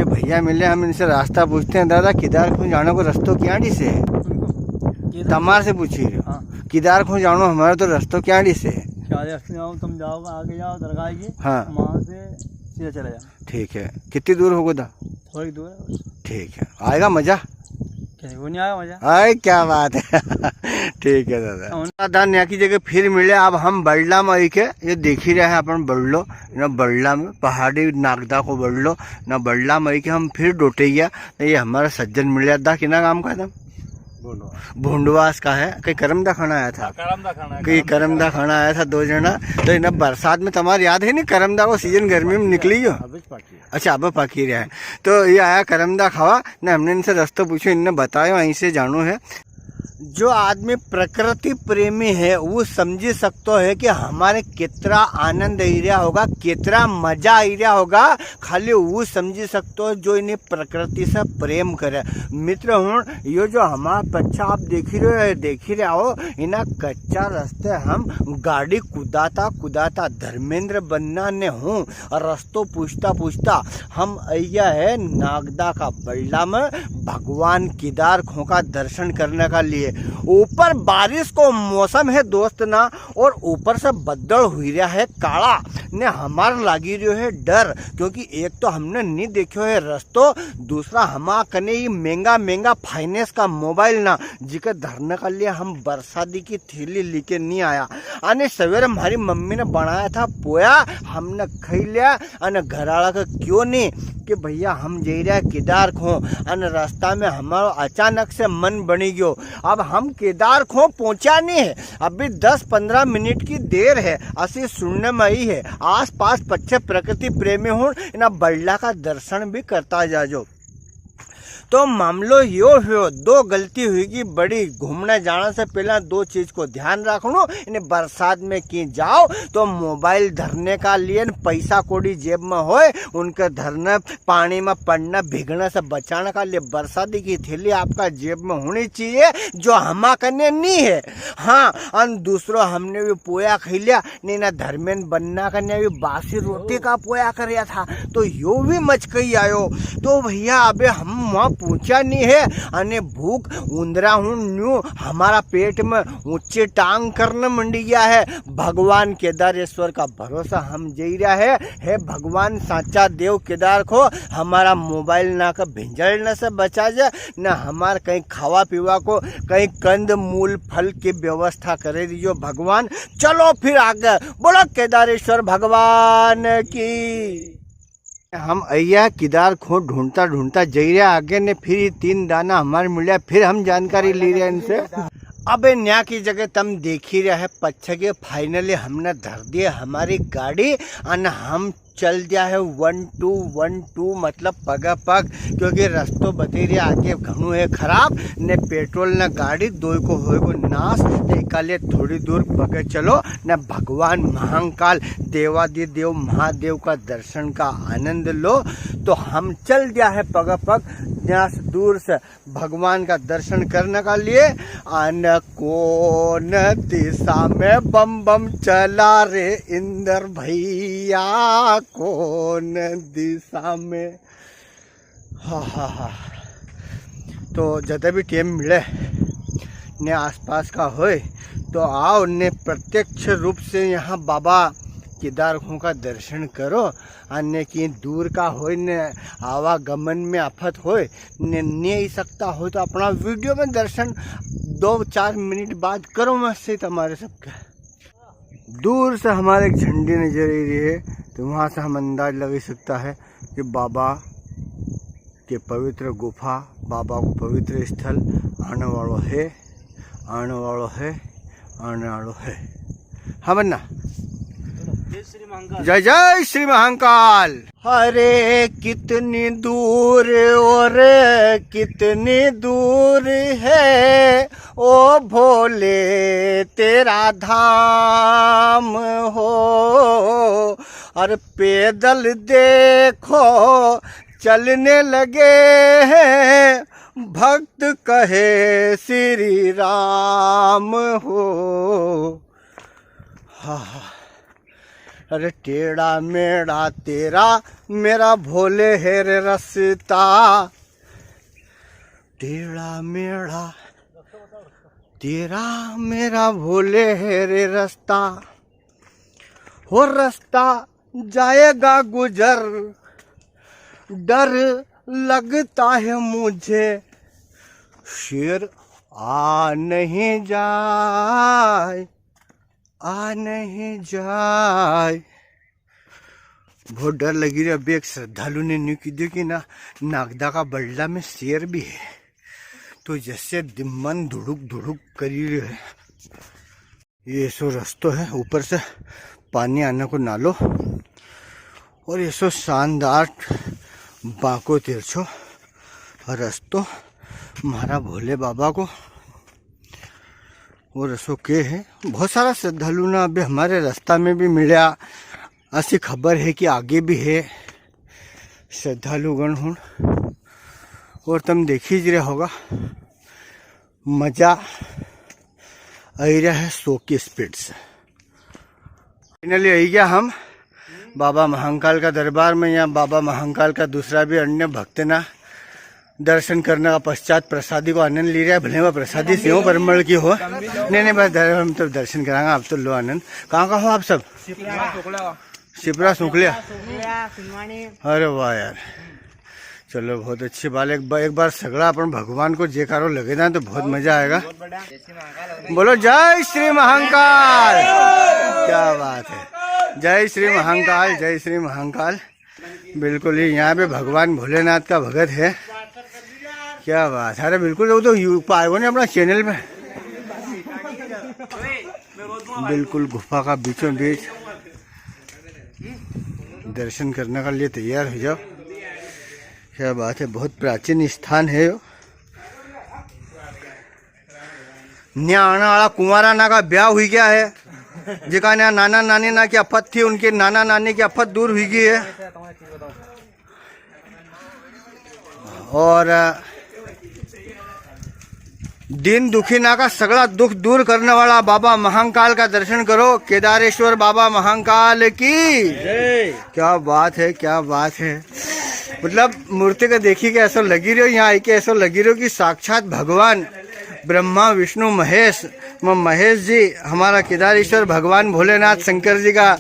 ये भैया मिले, हम इनसे रास्ता पूछते हैं। दादा केदारखंड जाने को रास्तों क्या से है? तमार से पूछिए। हाँ। केदारखंड जानो हमारे तो रास्तों क्या से है? क्या रास्ते जाओ, तुम जाओ आगे जाओ दरगाह की। हाँ। वहाँ से सीधा चले जाओ। ठीक है। कितनी दूर होगा दा? थोड़ी दूर है। ठीक है। आएगा मजा? वो नहीं आया मजा। अरे क्या बात है। ठीक है दादा। दादा यहाँ की जगह फिर मिले। अब हम बड़ला में आई के ये देख ही रहे हैं अपन बड़लो न, बड़ला में पहाड़ी नागदा को बड़लो न, बड़ला में आई के हम फिर डोटैया। ये हमारा सज्जन मिले दा, किना काम का था? भूंडवास का है। कहीं करमदा खाना आया था, कहीं करमदा खाना आया था 2 जना। तो इन्हें बरसात में तुम्हारे याद है नहीं, करमदा को सीजन गर्मी में निकली हो। अच्छा अब पाकी रहा है। तो ये आया करमदा खावा ना, हमने इनसे रास्ता पूछो, इनने बताया वहीं से जानो है। जो आदमी प्रकृति प्रेमी है वो समझ सकते है कि हमारे कितना आनंद आ होगा, कितना मजा आ होगा। खाली वो समझ सकते हो जो इन्हें प्रकृति से प्रेम करे। मित्र हूँ ये जो हमारा पच्छा आप देख ही रहे हो, इन्हें कच्चा रास्ते हम गाड़ी कुदाता धर्मेंद्र बन्ना ने हूँ और रास्तों पूछता हम अय्या है नागदा का बल्ला में भगवान केदारखंड का दर्शन करने का लिए। ऊपर बारिश को मौसम है दोस्त ना, और ऊपर से बदल हुई रहा है काला ने, हमार लागी रही है डर। क्योंकि एक तो हमने नहीं देखो है रस्तो, दूसरा हमारा कने ही महंगा फाइनेंस का मोबाइल ना, जिके धरने का लिए हम बरसाती की थैली लेके नहीं आया। अने सवेरे हमारी मम्मी ने बनाया था पोया, हमने खाई लिया। अने घराला का क्यों नहीं कि भैया हम जा रहे केदारखंड। अने रास्ता में हमारा अचानक से मन बनी गयो। अब हम केदारखंड पहुंचा नहीं है, अभी 10-15 मिनट की देर है। असी सुनने में आई है आस पास पच्चे प्रकृति प्रेमी हूँ ना, बल्ला का दर्शन भी करता जाजो। तो मामलो यो हो, 2 गलती हुई बड़ी। घूमने जाने से पहले 2 चीज को ध्यान रखनो। इन्हें बरसात में की जाओ तो मोबाइल धरने का लिए पैसा कोड़ी जेब में होए, उनके धरने पानी में पड़ना भीगने से बचाने का लिए बरसाती की थैली आपका जेब में होनी चाहिए, जो हमा करने नहीं है। हाँ, और दूसरों हमने भी पोया खा लिया नहीं ना, धर्मेंद्र बन्ना करने भी बासी रोटी का पोया कर था, तो यो भी मचकई आयो। तो भैया अबे हम वहाँ पूछा नहीं है, अने भूख उंदरा हूँ न्यू, हमारा पेट में ऊंचे टांग करने मंडी गया है। भगवान केदारेश्वर का भरोसा हम जी रहा है भगवान साचा देव केदार को हमारा मोबाइल ना का भिंजड़ने से बचा जाए, न हमारे कहीं खावा पीवा को कहीं कंद मूल फल की व्यवस्था करे दीजिए भगवान। चलो फिर आगे बोलो केदारेश्वर भगवान की। हम अय्या केदारखंड ढूंढता जई रहा आगे ने, फिर 3 दाना हमारे मिला, फिर हम जानकारी ले रहे इनसे। अबे न्या की जगह तुम देख ही रहे पच्छे के फाइनली हमने धर दिए हमारी गाड़ी, और हम चल दिया है 1212 मतलब पगा पग, क्योंकि रास्तों बते रहे आगे घणु है खराब ने, पेट्रोल न गाड़ी दो को हो नाश निकाले। थोड़ी दूर पगे चलो न, भगवान महाकाल देवादि देव महादेव का दर्शन का आनंद लो। तो हम चल दिया है पगा पग यहाँ से दूर से भगवान का दर्शन करने का लिए। अन कौन दिशा में बम बम चला रे इंद्र भैया, कौन दिशा में। हा। तो जब भी टाइम मिले ने आसपास का होए तो आओ ने प्रत्यक्ष रूप से यहाँ बाबा केदारखंड का दर्शन करो। अन्य की दूर का होए ने आवागमन में आफत होए ने नहीं सकता हो तो अपना वीडियो में दर्शन 2-4 मिनट बाद करो मस्त हमारे सबके। दूर से हमारे एक झंडी नजर आ रही है, तो वहाँ से हम अंदाज लगा सकता है कि बाबा के पवित्र गुफा, बाबा को पवित्र स्थल आने वालों है। हाँ बन्ना, जय जय श्री महाकाल। अरे कितनी दूर और कितनी दूर है ओ भोले तेरा धाम हो, और पैदल देखो चलने लगे हैं भक्त कहे श्री राम हो। हाँ, अरे टेढ़ा मेढ़ा तेरा मेरा भोले है रे रास्ता, टेढ़ा मेढ़ा तेरा मेरा भोले है रे रास्ता, हो रास्ता जाएगा गुजर, डर लगता है मुझे, शेर आ नहीं जाए, आ नहीं जाए। बहुत डर लगी रही। अभी एक श्रद्धालु ने न्यू की दी कि ना नागदा का बल्ला में शेर भी है, तो जैसे मन धुड़ुक धुड़ुक करी रही है। ये सो रस्तो है, ऊपर से पानी आने को नालो, और ये सो शानदार बाको तिरछो रस्तो महारा भोले बाबा को। वो रसो के है बहुत सारा श्रद्धालु ना अभी हमारे रास्ता में भी मिला। ऐसी खबर है कि आगे भी है श्रद्धालुगण हूँ, और तुम देख ही रहे होगा मजा आ रहा है 100 की स्पीड से। फाइनली आई गया हम बाबा महाकाल का दरबार में। यहाँ बाबा महाकाल का दूसरा भी अन्य भक्त ना दर्शन करने का पश्चात प्रसादी को आनंद ले रहा है। भले वह प्रसादी से हो परिमल की हो, नहीं बस हम तो दर्शन कराएंगे। आप तो लो आनंद। कहाँ का हो आप सब? शिप्रा सुखलिया। अरे वाह यार, चलो बहुत अच्छी बात। एक बार सगड़ा अपन भगवान को जयकारो लगे ना तो बहुत मजा आएगा। बोलो जय श्री महाकाल। क्या बात है, जय श्री महाकाल, जय श्री महाकाल। बिल्कुल ही यहाँ पे भगवान भोलेनाथ का भगत है। क्या बात है। अरे बिल्कुल वो तो पाएगा ना अपना चैनल पे। बिल्कुल गुफा का बीचों बीच दर्शन करने के लिए तैयार हो जाओ। क्या बात है, बहुत प्राचीन स्थान है। न्या आने वाला कुंवारा ना का ब्याह हुई गया है, जिका ना नाना नानी ना की आफत थी, उनके नाना नानी की आफत दूर हुई गई है। और दिन दुखी ना का सगड़ा दुख दूर करने वाला बाबा महाकाल का दर्शन करो। केदारेश्वर बाबा महाकाल की क्या बात है, क्या बात है। मतलब मूर्ति का देखी के ऐसा लगी रही हो, यहाँ आई के ऐसा लगी रही हो कि साक्षात भगवान ब्रह्मा विष्णु महेश जी, हमारा केदारेश्वर भगवान भोलेनाथ शंकर जी का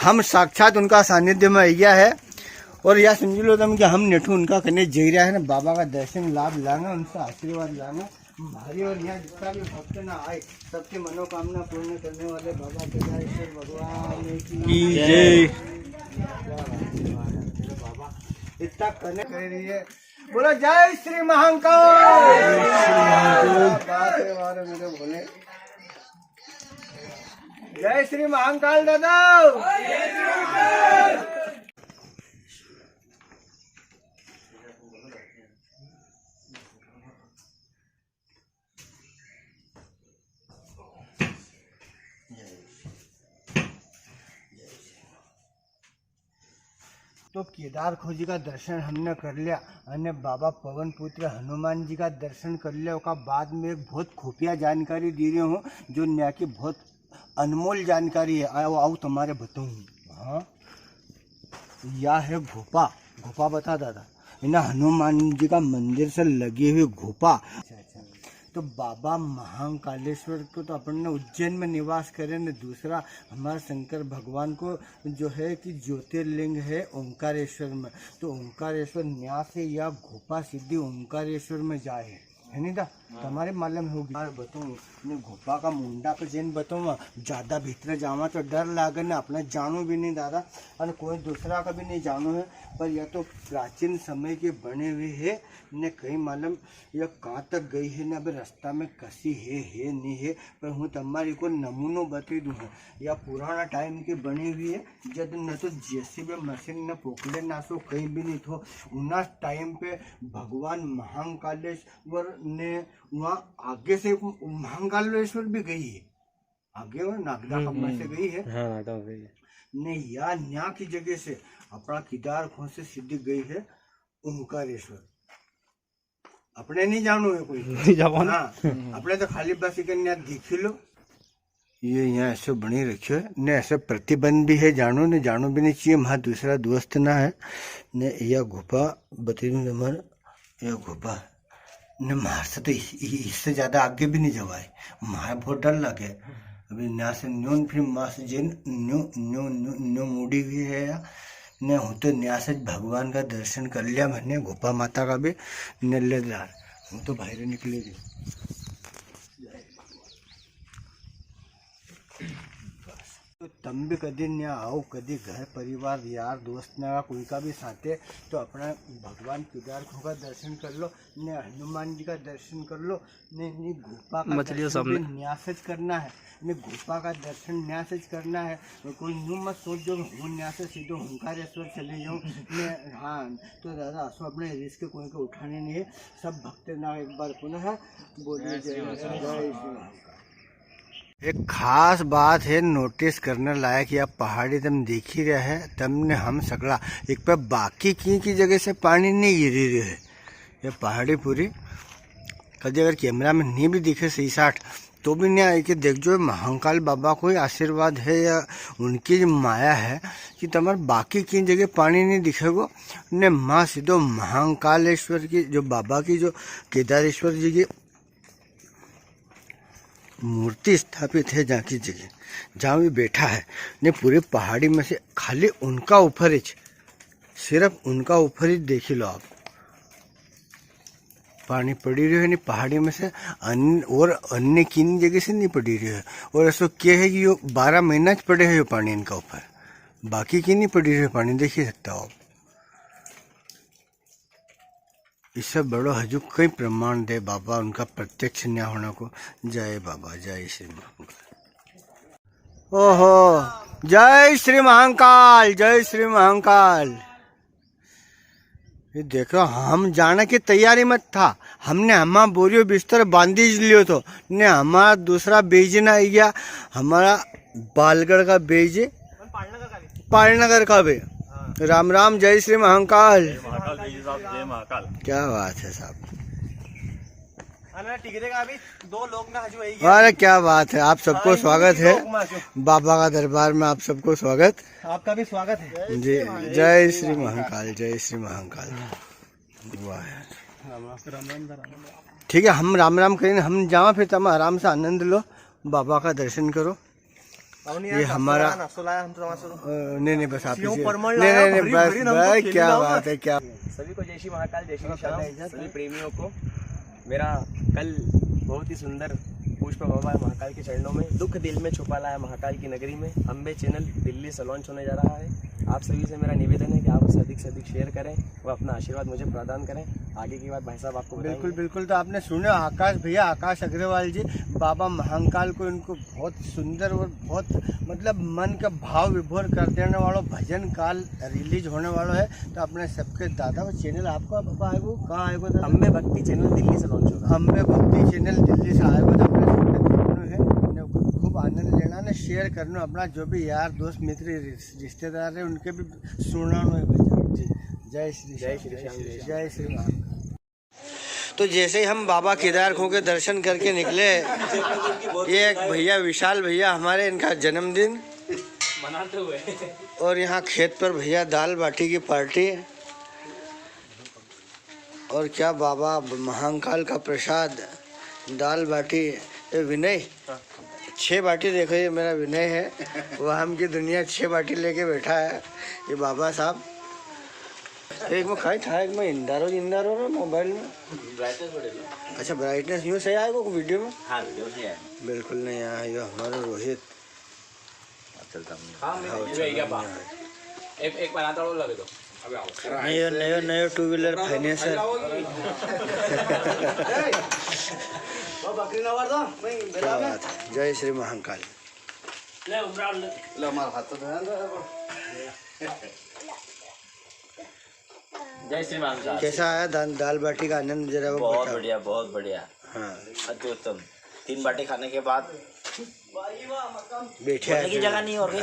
हम साक्षात उनका सानिध्य में आ गया है। और यह समझ लो तुम कि हम नेठू उनका करने जा रहा है ना, बाबा का दर्शन लाभ लाना, उनसे आशीर्वाद लाना भारी। और यहाँ जितना भी भक्त ना आए सबकी मनोकामना पूर्ण करने वाले बाबा केदारेश्वर भगवान की जय। बाबा इतना करने कर रही है। बोलो जय श्री महाकाल। मेरे बोले जय श्री महाकाल दादा। तो केदार खोजी का दर्शन हमने कर लिया, अन्य बाबा पवन पुत्र हनुमान जी का दर्शन कर लिया। उसका बाद में एक बहुत खुफिया जानकारी दे रही हूँ, जो न्याय की बहुत अनमोल जानकारी है। आओ तुम्हारे बताऊँ। हाँ, यह है गुफा। गुफा बता दादा, ना हनुमान जी का मंदिर से लगी हुई गुफा। तो बाबा महाकालेश्वर को तो अपन ने उज्जैन में निवास करे न। दूसरा हमारे शंकर भगवान को जो है कि ज्योतिर्लिंग है ओंकारेश्वर में। तो ओंकारेश्वर न्यास से या गुफा सीधी ओंकारेश्वर में जाए है नहीं था। तुम्हारे मालूम होगी। यार बताऊँ गुफा का मुंडा पे जैन बताऊँ, ज़्यादा भीतर जावा तो डर लागे ना, अपना जानो भी नहीं दादा, और कोई दूसरा का भी नहीं जानो है। पर यह तो प्राचीन समय के बने हुए है ने, कहीं मालूम यह कहाँ तक गई है ना, अभी रास्ता में कसी है नहीं है। पर हूँ तुम्हारी को नमूनो बता दूँ, यह पुराना टाइम की बनी हुई है। जब न तो जेसीबी मशीन न पोखले ना सो कहीं भी नहीं थो। उना टाइम पे भगवान महाकालेश्वर ने वहाँ आगे से महाकालेश्वर भी गई है, आगे वो नागदा खम्बा से गई है। हाँ, नागदा गई है नहीं, या न्या की जगह से अपना केदार खोज से सीधी गई है ओंकारेश्वर। अपने नहीं जानो है कोई। हाँ, अपने तो खाली बस न्या दिखी लो ये यहाँ ऐसे बनी रखियो है ने ऐसे प्रतिबंध भी है जानो ने जानो भी नहीं चाहिए वहाँ दूसरा दोस्त ना है ने यह गुफा बतीन नंबर यह गुफा ने मार से तो इससे ज़्यादा आगे भी नहीं जवाए मारे बहुत डर लगे अभी यहाँ से न्यून फिर मास जिन न्यू न्यू न्यू न्यू मूडी हुई है या ने हूँ तो न्या से भगवान का दर्शन कर लिया मैंने गुफा माता का भी नल्लेदार हूँ तो बाहर निकलेगी तो तुम भी कभी न आओ कभी घर परिवार यार दोस्त ना कोई का भी साथे तो अपना भगवान केदारनाथ का दर्शन कर लो ने हनुमान जी का दर्शन कर लो ने गुफा का दर्शन न्यासज करना है ने गुफा का दर्शन न्यासज करना है कोई न्यू मत सोच जो हूँ न्यास सीधो ओंकारेश्वर चले जाऊँ ने हाँ तो दादा असो अपने रिस्क कोई को उठाने नहीं है सब भक्त ना एक बार पुनः बोलिए जय। एक खास बात है नोटिस करने लायक या पहाड़ी तुम देख ही रहे है तुमने हम सगड़ा एक पे बाकी की जगह से पानी नहीं गिरी रही है ये पहाड़ी पूरी कभी अगर कैमरा में नहीं भी दिखे सही साठ तो भी नहीं आए कि देख जो महाकाल बाबा को ही आशीर्वाद है या उनकी जो माया है कि तुम्हारे बाकी की जगह पानी नहीं दिखेगा ने माँ सीधो महाकालेश्वर की जो बाबा की जो केदारेश्वर जी की मूर्ति स्थापित है जहाँ की जगह जहाँ भी बैठा है ने पूरे पहाड़ी में से खाली उनका ऊपर ही सिर्फ उनका ऊपर ही देख लो आप पानी पड़ी रही है नहीं पहाड़ी में से अन्य किन जगह से नहीं पड़ी रही है और ऐसा क्या है कि यो 12 महीना पड़े है यो पानी इनका ऊपर बाकी की नहीं पड़ी रही है पानी देख ही सकता हो आप इससे बड़ो हजू कई प्रमाण दे बाबा उनका प्रत्यक्ष न्याय होने को जय बाबा जय श्री महाकाल ओहो जय श्री महाकाल जय श्री महाकाल ये देखो हम जाने की तैयारी में था हमने हमारा बोरियो बिस्तर बांधी लियो तो ने हमारा दूसरा बेज ना आ गया हमारा बालगढ़ का बेज पालनगर का भी राम राम जय श्री महाकाल जय महाकाल क्या बात है साहब टिकरे का भी 2 लोग ना अरे क्या बात है आप सबको स्वागत है बाबा का दरबार में आप सबको स्वागत आपका भी स्वागत है जी जय श्री महाकाल जय श्री महाकाल ठीक है हम राम राम करेंगे हम जाओ फिर तुम आराम से आनंद लो बाबा का दर्शन करो ये हमारा नहीं बस आप नहीं बस क्या बात है क्या सभी को जय श्री महाकाल जय श्री श्याम सभी प्रेमियों को मेरा कल बहुत ही सुंदर पुष्प बाबा महाकाल के चरणों में दुख दिल में छुपा लाया महाकाल की नगरी में अम्बे चैनल दिल्ली से लॉन्च होने जा रहा है आप सभी से मेरा निवेदन है कि आप उसे अधिक से अधिक शेयर करें व अपना आशीर्वाद मुझे प्रदान करें आगे की बात भाई साहब आपको बिल्कुल बिल्कुल तो आपने सुना आकाश भैया आकाश अग्रवाल जी बाबा महाकाल को इनको बहुत सुंदर और बहुत मतलब मन का भाव विभोर कर देने वाला भजन काल रिलीज होने वाला है तो अपने सबके दादा वो चैनल आपका पापा आएगो कहाँ आएगो अम्बे भक्ति चैनल दिल्ली से लॉन्च होगा अम्बे भक्ति चैनल दिल्ली से आएगो तो अपने खूब आनंद लेना ने शेयर करना अपना जो भी यार दोस्त मित्र रिश्तेदार है उनके भी सुनना है जय श्री जय श्री राम। तो जैसे ही हम बाबा केदारनाथ के दर्शन करके निकले ये एक भैया विशाल भैया हमारे इनका जन्मदिन मनाते हुए और यहाँ खेत पर भैया दाल बाटी की पार्टी और क्या बाबा महाकाल का प्रसाद दाल बाटी विनय 6 बाटी देखो ये मेरा विनय है वह हम की दुनिया 6 बाटी लेके बैठा है ये बाबा साहब एक में खाई था एक में इंदारो रहा मोबाइल में अच्छा ब्राइटनेस यूँ सही आएगा वीडियो में हाँ वीडियो से है बिल्कुल नहीं आया ये हमारा रोहित एक बनाता हूँ लगे तो नयो 2 व्हीलर फाइनेंसर क्या बात है जय श्री महाकाल जय श्री महाकाल कैसा आया दाल बाटी का आनंद जरा वो बहुत बढ़िया हाँ अति उत्तम 3 बाटी खाने के बाद बैठे की जगह नहीं हो रही